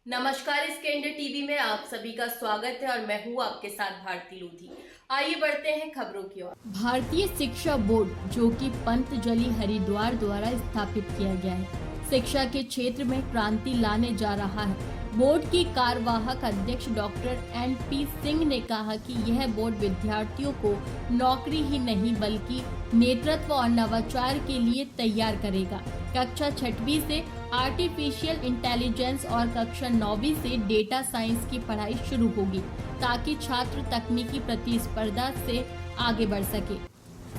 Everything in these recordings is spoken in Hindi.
नमस्कार, स्कैंडर टीवी में आप सभी का स्वागत है और मैं हूँ आपके साथ भारती लोधी। आइए बढ़ते हैं खबरों की ओर। भारतीय शिक्षा बोर्ड, जो कि पंतजलि हरिद्वार द्वारा स्थापित किया गया है, शिक्षा के क्षेत्र में क्रांति लाने जा रहा है। बोर्ड की कार्यवाहक अध्यक्ष डॉक्टर NP सिंह ने कहा कि यह बोर्ड विद्यार्थियों को नौकरी ही नहीं बल्कि नेतृत्व और नवाचार के लिए तैयार करेगा। कक्षा 6वीं से आर्टिफिशियल इंटेलिजेंस और कक्षा 9वीं से डेटा साइंस की पढ़ाई शुरू होगी ताकि छात्र तकनीकी प्रतिस्पर्धा से आगे बढ़ सके।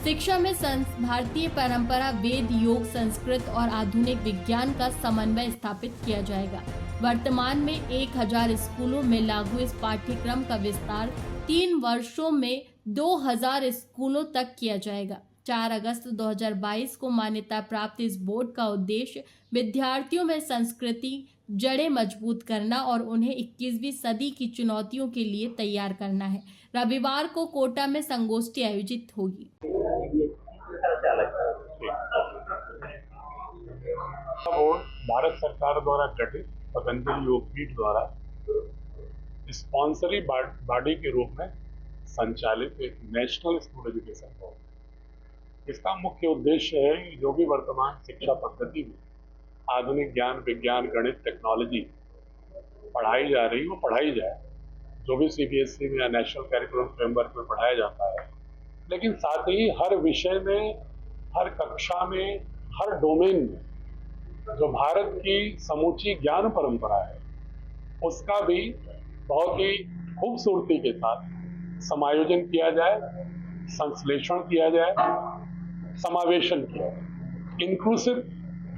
शिक्षा में भारतीय परंपरा, वेद, योग, संस्कृत और आधुनिक विज्ञान का समन्वय स्थापित किया जाएगा। वर्तमान में 1000 स्कूलों में लागू इस पाठ्यक्रम का विस्तार 3 वर्षों में 2000 स्कूलों तक किया जाएगा। 4 अगस्त 2022 को मान्यता प्राप्त इस बोर्ड का उद्देश्य विद्यार्थियों में संस्कृति जड़ें मजबूत करना और उन्हें 21वीं सदी की चुनौतियों के लिए तैयार करना है। रविवार को कोटा में संगोष्ठी आयोजित होगी। बोर्ड भारत सरकार द्वारा गठित पतंजलि योगपीठ द्वारा स्पॉन्सरी बॉडी के रूप में संचालित एक नेशनल स्कूल एजुकेशन बोर्ड। इसका मुख्य उद्देश्य है कि जो भी वर्तमान शिक्षा पद्धति में आधुनिक ज्ञान, विज्ञान, गणित, टेक्नोलॉजी पढ़ाई जा रही है वो पढ़ाई जाए। जो भी CBSE में या नेशनल कैरिकुलम फ्रेमवर्क में पढ़ाया जाता है, लेकिन साथ ही हर विषय में, हर कक्षा में, हर डोमेन में जो भारत की समूची ज्ञान परंपरा है उसका भी बहुत ही खूबसूरती के साथ समायोजन किया जाए, संश्लेषण किया जाए, समावेशन किया जाए, इंक्लूसिव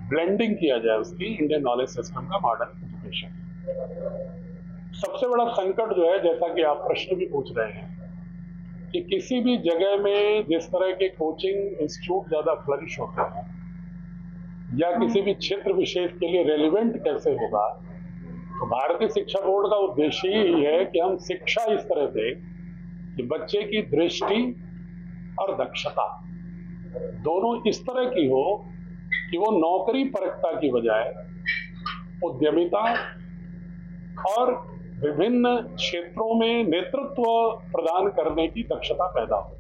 ब्लेंडिंग किया जाए उसकी इंडियन नॉलेज सिस्टम का मॉडर्न एजुकेशन। सबसे बड़ा संकट जो है, जैसा कि आप प्रश्न भी पूछ रहे हैं, कि किसी भी जगह में जिस तरह के कोचिंग इंस्टीट्यूट ज्यादा फ्लरिश होते हैं या किसी भी क्षेत्र विशेष के लिए रेलिवेंट कैसे होगा, तो भारतीय शिक्षा बोर्ड का उद्देश्य ही है कि हम शिक्षा इस तरह दें कि बच्चे की दृष्टि और दक्षता दोनों इस तरह की हो कि वो नौकरी परकता की बजाय उद्यमिता और विभिन्न क्षेत्रों में नेतृत्व प्रदान करने की दक्षता पैदा हो,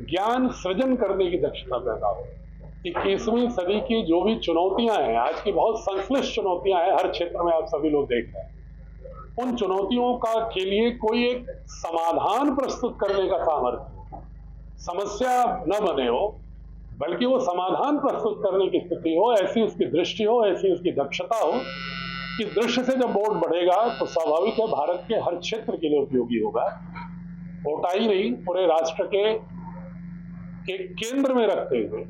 ज्ञान सृजन करने की दक्षता पैदा हो। 21वीं सदी की जो भी चुनौतियां हैं, आज की बहुत संश्लिष्ट चुनौतियां हैं, हर क्षेत्र में आप सभी लोग देख रहे हैं, उन चुनौतियों का के लिए कोई एक समाधान प्रस्तुत करने का सामर्थ्य, समस्या न बने हो बल्कि वो समाधान प्रस्तुत करने की स्थिति हो, ऐसी उसकी दृष्टि हो, ऐसी उसकी दक्षता हो। इस दृष्टि से जब बोर्ड बढ़ेगा तो स्वाभाविक है भारत के हर क्षेत्र के लिए उपयोगी होगा। कोटा ही नहीं, पूरे राष्ट्र के एक केंद्र में रखते हुए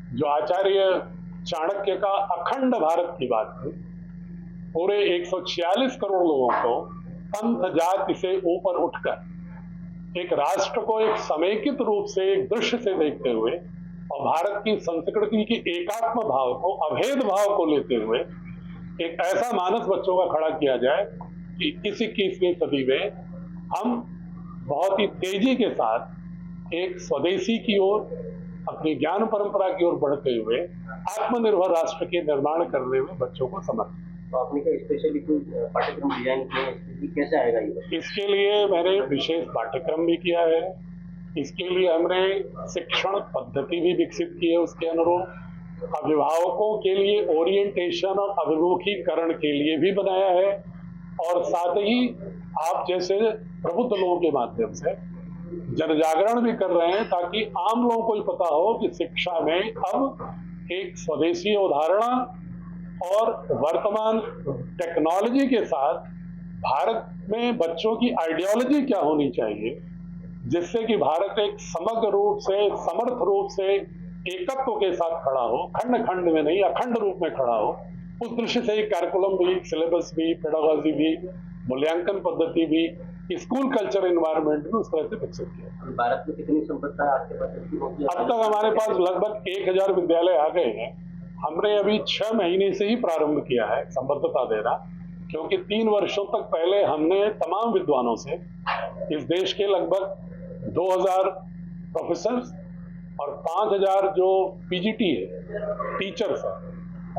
जो आचार्य चाणक्य का अखंड भारत की बात थी, पूरे 146 करोड़ लोगों को पंथ जाति से ऊपर उठकर एक राष्ट्र को एक समेकित रूप से, एक दृश्य से देखते हुए और भारत की संस्कृति की एकात्म भाव को, अभेद भाव को लेते हुए एक ऐसा मानस बच्चों का खड़ा किया जाए कि इस 21वीं सदी में हम बहुत ही तेजी के साथ एक स्वदेशी की ओर, अपनी ज्ञान परंपरा की ओर बढ़ते हुए आत्मनिर्भर राष्ट्र के निर्माण करने में बच्चों को समर्थ। तो आपने क्या स्पेशली कोई पाठ्यक्रम डिजाइन किया, कैसे आएगा ये? इसके लिए मैंने विशेष पाठ्यक्रम भी किया है, इसके लिए हमने शिक्षण पद्धति भी विकसित की है, उसके अनुरूप अभिभावकों के लिए ओरिएंटेशन और अभिमुखीकरण के लिए भी बनाया है, और साथ ही आप जैसे प्रबुद्ध लोगों के माध्यम से जनजागरण भी कर रहे हैं ताकि आम लोगों को ही पता हो कि शिक्षा में अब एक स्वदेशी अवधारणा और वर्तमान टेक्नोलॉजी के साथ भारत में बच्चों की आइडियोलॉजी क्या होनी चाहिए, जिससे कि भारत एक समग्र रूप से, समर्थ रूप से एकत्व के साथ खड़ा हो, खंड खंड में नहीं अखंड रूप में खड़ा हो। उस दृष्टि से कैरिकुलम भी, सिलेबस भी, पेडागोजी भी, मूल्यांकन पद्धति भी, स्कूल कल्चर एनवायरनमेंट भी उस तरह से विकसित किया। भारत में कितनी संपदा आपके पास? अब तक हमारे पास लगभग 1000 विद्यालय आ गए हैं। हमने अभी 6 महीने से ही प्रारंभ किया है संबद्धता देना, क्योंकि 3 वर्षों तक पहले हमने तमाम विद्वानों से, इस देश के लगभग 2000 प्रोफेसर और 5000 जो PGT है, टीचर्स हैं,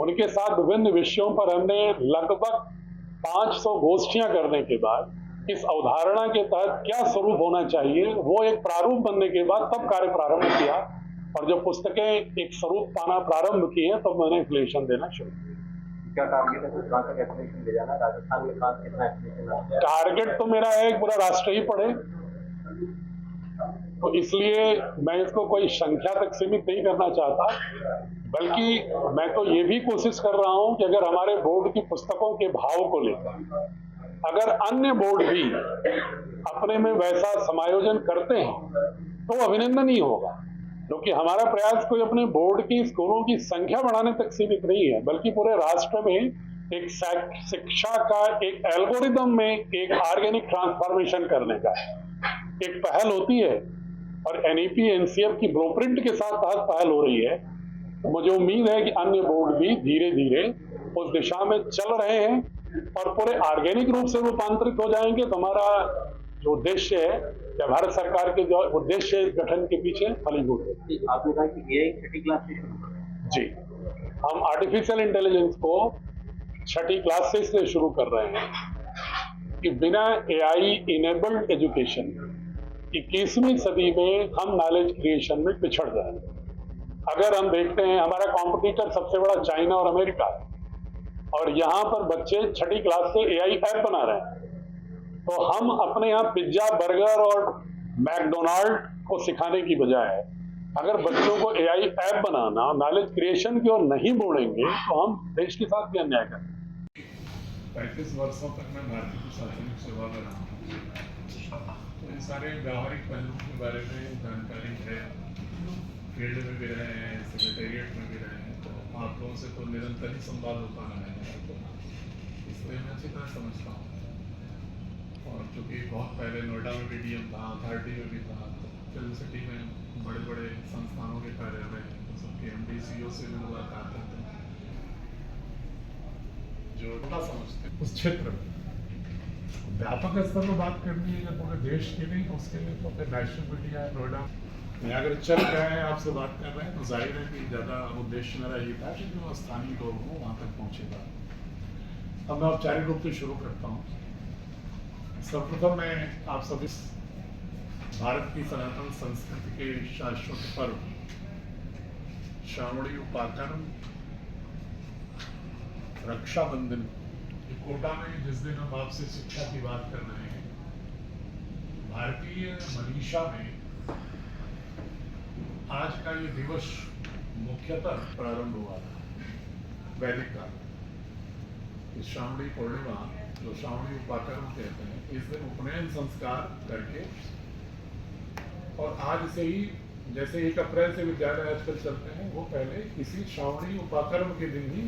उनके साथ विभिन्न विषयों पर हमने लगभग 500 गोष्ठियां करने के बाद इस अवधारणा के तहत क्या स्वरूप होना चाहिए, वो एक प्रारूप बनने के बाद तब कार्य प्रारंभ किया। और जब पुस्तकें एक स्वरूप पाना प्रारंभ किए तब मैंने एफिलिएशन देना शुरू किया। क्या टारगेट है, कहाँ तक एफिलिएशन ले जाना? राजस्थान में खास कितना एफिलिएशन? टारगेट तो मेरा है पूरा राष्ट्र ही पढ़े, तो इसलिए मैं इसको कोई संख्या तक सीमित नहीं करना चाहता, बल्कि मैं तो ये भी कोशिश कर रहा हूं कि अगर हमारे बोर्ड की पुस्तकों के भाव को लेकर अगर अन्य बोर्ड भी अपने में वैसा समायोजन करते हैं तो अभिनंदनीय होगा, क्योंकि हमारा प्रयास कोई अपने बोर्ड की स्कूलों की संख्या बढ़ाने तक सीमित नहीं है, बल्कि पूरे राष्ट्र में एक शिक्षा का एक एल्गोरिदम में एक ऑर्गेनिक ट्रांसफॉर्मेशन करने का एक पहल होती है और एनईपी एनसीएफ की ब्लूप्रिंट के साथ पहल हो रही है। तो मुझे उम्मीद है कि अन्य बोर्ड भी धीरे धीरे उस दिशा में चल रहे हैं और पूरे ऑर्गेनिक रूप से रूपांतरित हो जाएंगे। तो हमारा जो उद्देश्य है या भारत सरकार के जो उद्देश्य इस गठन के पीछे फलीभूत है। आपने कहा कि एआई छठी क्लास से शुरू कर रहे हैं। जी, हम आर्टिफिशियल इंटेलिजेंस को छठी क्लास से शुरू कर रहे हैं कि बिना एआई इनेबल्ड एजुकेशन 21वीं सदी में हम नॉलेज क्रिएशन में पिछड़ जाएंगे। अगर हम देखते हैं हमारा कॉम्पिटिटर सबसे बड़ा चाइना और अमेरिका है और यहाँ पर बच्चे छठी क्लास से एआई ऐप बना रहे हैं, तो हम अपने यहाँ पिज्जा बर्गर और मैकडोनाल्ड को सिखाने की बजाय अगर बच्चों को एआई ऐप बनाना नॉलेज क्रिएशन की ओर नहीं मोड़ेंगे तो हम देश के साथ भी अन्याय करेंगे। 35 वर्षों तक मैं भारतीय प्रशासनिक सेवा में रहा हूँ, तो इन सारे व्यावहारिक पहलुओं के बारे में जानकारी है। फील्ड में भी रहे हैं, सेक्रेटेरिएट में भी रहे हैं, तो आप लोगों से तो निरंतर ही संवाद होता रहा है, तो इसलिए मैं अच्छी तरह समझता हूँ। और चूँकि बहुत पहले नोएडा में भी डीएम था, अथॉरिटी में भी था, तो फिल्म सिटी में बड़े बड़े संस्थानों के कार्यालय हैं, तो सबके एमडी सीईओ से भी मुलाकात करते हैं जो बड़ा समझते हैं उस क्षेत्र में। व्यापक स्तर पर बात करनी है जब पूरे देश के लिए, उसके लिए तो फिर नेशनल मीडिया है। नोएडा में अगर चल रहे हैं, आपसे बात कर रहे हैं, तो जाहिर है कि ज़्यादा उद्देश्य मेरा ये था कि जो स्थानीय लोग हों वहाँ तक पहुँचेगा। अब मैं औपचारिक रूप से शुरू करता हूँ। सर्वप्रथम मैं आप सभी भारत की सनातन संस्कृति के शाश्वत पर्व श्रावणी उपाकर्म रक्षाबंधन कोटा में जिस दिन हम आपसे शिक्षा की बात कर रहे हैं, भारतीय मनीषा में आज का ये दिवस मुख्यतः प्रारंभ हुआ था वैदिक काल में। श्रावणी पूर्णिमा जो श्रावणी उपाकर्म कहते हैं, इस दिन उपनयन संस्कार करके और आज से ही जैसे 1 अप्रैल से विद्यालय आजकल चलते हैं, वो पहले इसी श्रावणी उपाकर्म के दिन ही